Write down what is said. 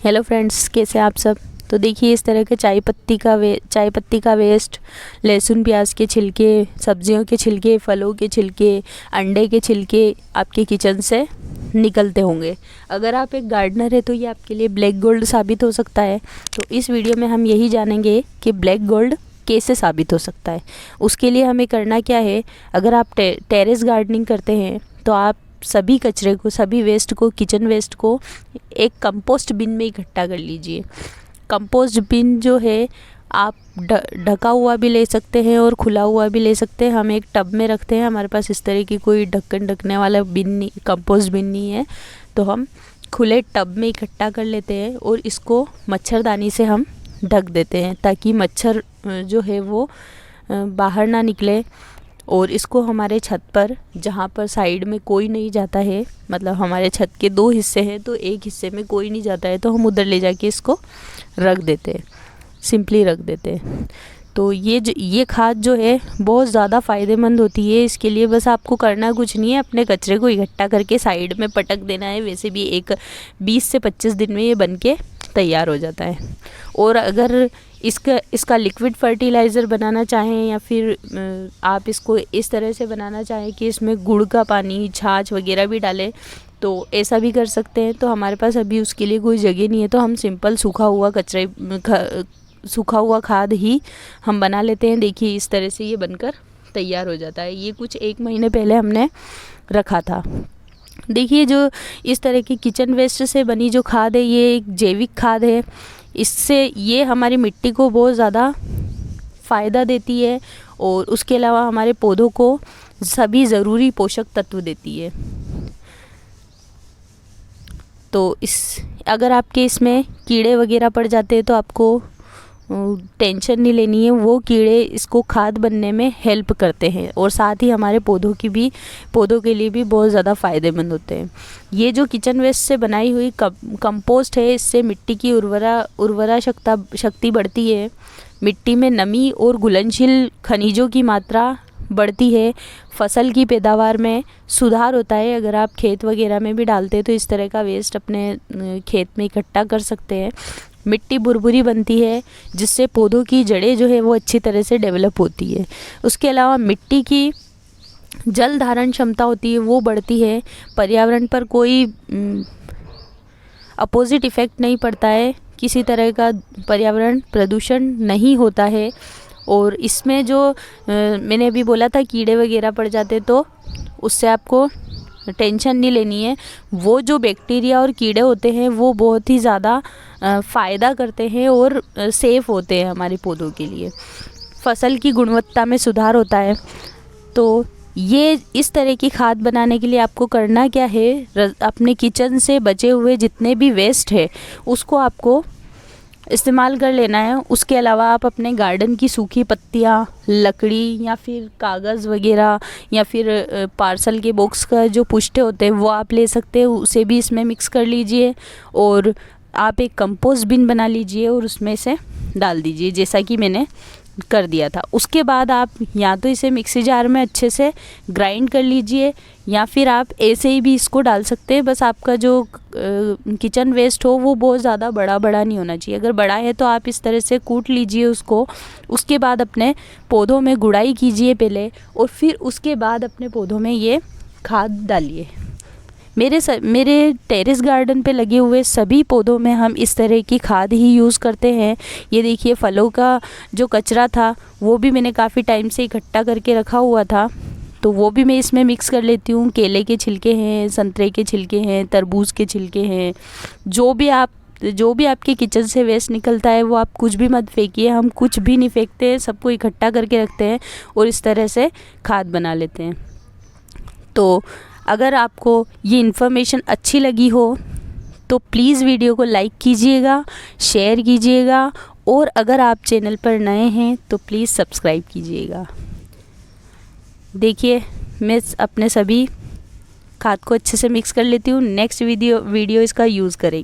Hello friends, कैसे आप सब। तो देखिए, इस तरह के चाय पत्ती का वेस्ट, लहसुन प्याज के छिलके, सब्जियों के छिलके, फलों के छिलके, अंडे के छिलके आपके किचन से निकलते होंगे। अगर आप एक गार्डनर है तो ये आपके लिए ब्लैक गोल्ड साबित हो सकता है। तो इस वीडियो में हम यही जानेंगे कि ब्लैक गोल्ड कैसे साबित हो सकता है। उसके लिए हमें करना क्या है। अगर आप टेरेस गार्डनिंग करते हैं तो आप सभी कचरे को, सभी वेस्ट को, किचन वेस्ट को एक कंपोस्ट बिन में इकट्ठा कर लीजिए। कंपोस्ट बिन जो है आप ढका हुआ भी ले सकते हैं और खुला हुआ भी ले सकते हैं। हम एक टब में रखते हैं, हमारे पास इस तरह की कोई ढक्कन ढकने वाला बिन नहीं, कंपोस्ट बिन नहीं है, तो हम खुले टब में इकट्ठा कर लेते हैं और इसको मच्छरदानी से हम ढक देते हैं ताकि मच्छर जो है वो बाहर ना निकले। और इसको हमारे छत पर, जहाँ पर साइड में कोई नहीं जाता है, मतलब हमारे छत के 2 हिस्से हैं तो एक हिस्से में कोई नहीं जाता है, तो हम उधर ले जाके इसको रख देते हैं, सिंपली रख देते हैं। तो ये खाद जो है बहुत ज़्यादा फ़ायदेमंद होती है। इसके लिए बस आपको करना कुछ नहीं है, अपने कचरे को इकट्ठा करके साइड में पटक देना है। वैसे भी एक 20 से 25 दिन में ये बन के तैयार हो जाता है। और अगर इसका लिक्विड फर्टिलाइज़र बनाना चाहें या फिर आप इसको इस तरह से बनाना चाहें कि इसमें गुड़ का पानी, छाछ वगैरह भी डालें, तो ऐसा भी कर सकते हैं। तो हमारे पास अभी उसके लिए कोई जगह नहीं है, तो हम सिंपल सूखा हुआ खाद ही हम बना लेते हैं। देखिए, इस तरह से ये बनकर तैयार हो जाता है। ये कुछ 1 महीने पहले हमने रखा था। देखिए, जो इस तरह की किचन वेस्ट से बनी जो खाद है, ये एक जैविक खाद है। इससे ये हमारी मिट्टी को बहुत ज़्यादा फ़ायदा देती है और उसके अलावा हमारे पौधों को सभी ज़रूरी पोषक तत्व देती है। तो अगर आपके इसमें कीड़े वगैरह पड़ जाते हैं तो आपको टेंशन नहीं लेनी है। वो कीड़े इसको खाद बनने में हेल्प करते हैं और साथ ही हमारे पौधों के लिए भी बहुत ज़्यादा फ़ायदेमंद होते हैं। ये जो किचन वेस्ट से बनाई हुई कंपोस्ट है, इससे मिट्टी की उर्वरा शक्ति बढ़ती है। मिट्टी में नमी और घुलनशील खनिजों की मात्रा बढ़ती है। फसल की पैदावार में सुधार होता है। अगर आप खेत वगैरह में भी डालते हैं तो इस तरह का वेस्ट अपने खेत में इकट्ठा कर सकते हैं। मिट्टी भुरभुरी बनती है जिससे पौधों की जड़ें जो है वो अच्छी तरह से डेवलप होती है। उसके अलावा मिट्टी की जल धारण क्षमता होती है, वो बढ़ती है। पर्यावरण पर कोई अपोजिट इफ़ेक्ट नहीं पड़ता है, किसी तरह का पर्यावरण प्रदूषण नहीं होता है। और इसमें जो मैंने अभी बोला था कीड़े वगैरह पड़ जाते, तो उससे आपको टेंशन नहीं लेनी है। वो जो बैक्टीरिया और कीड़े होते हैं वो बहुत ही ज़्यादा फ़ायदा करते हैं और सेफ़ होते हैं हमारे पौधों के लिए। फसल की गुणवत्ता में सुधार होता है। तो ये इस तरह की खाद बनाने के लिए आपको करना क्या है, अपने किचन से बचे हुए जितने भी वेस्ट है उसको आपको इस्तेमाल कर लेना है। उसके अलावा आप अपने गार्डन की सूखी पत्तियाँ, लकड़ी या फिर कागज़ वगैरह या फिर पार्सल के बॉक्स का जो पुष्टे होते हैं वो आप ले सकते हैं, उसे भी इसमें मिक्स कर लीजिए। और आप एक कंपोस्ट बिन बना लीजिए और उसमें से डाल दीजिए, जैसा कि मैंने कर दिया था। उसके बाद आप या तो इसे मिक्सी जार में अच्छे से ग्राइंड कर लीजिए या फिर आप ऐसे ही भी इसको डाल सकते हैं। बस आपका जो किचन वेस्ट हो वो बहुत ज़्यादा बड़ा नहीं होना चाहिए। अगर बड़ा है तो आप इस तरह से कूट लीजिए उसको। उसके बाद अपने पौधों में गुड़ाई कीजिए पहले और फिर उसके बाद अपने पौधों में ये खाद डालिए। मेरे टेरेस गार्डन पे लगे हुए सभी पौधों में हम इस तरह की खाद ही यूज़ करते हैं। ये देखिए, फलों का जो कचरा था वो भी मैंने काफ़ी टाइम से इकट्ठा करके रखा हुआ था, तो वो भी मैं इसमें मिक्स कर लेती हूँ। केले के छिलके हैं, संतरे के छिलके हैं, तरबूज के छिलके हैं, जो भी आपके किचन से वेस्ट निकलता है वो आप कुछ भी मत फेंकिए। हम कुछ भी नहीं फेंकते हैं, सबको इकट्ठा करके रखते हैं और इस तरह से खाद बना लेते हैं। तो अगर आपको ये इन्फॉर्मेशन अच्छी लगी हो तो प्लीज़ वीडियो को लाइक कीजिएगा, शेयर कीजिएगा और अगर आप चैनल पर नए हैं तो प्लीज़ सब्सक्राइब कीजिएगा। देखिए, मैं अपने सभी खाद को अच्छे से मिक्स कर लेती हूँ। नेक्स्ट वीडियो इसका यूज़ करेंगे।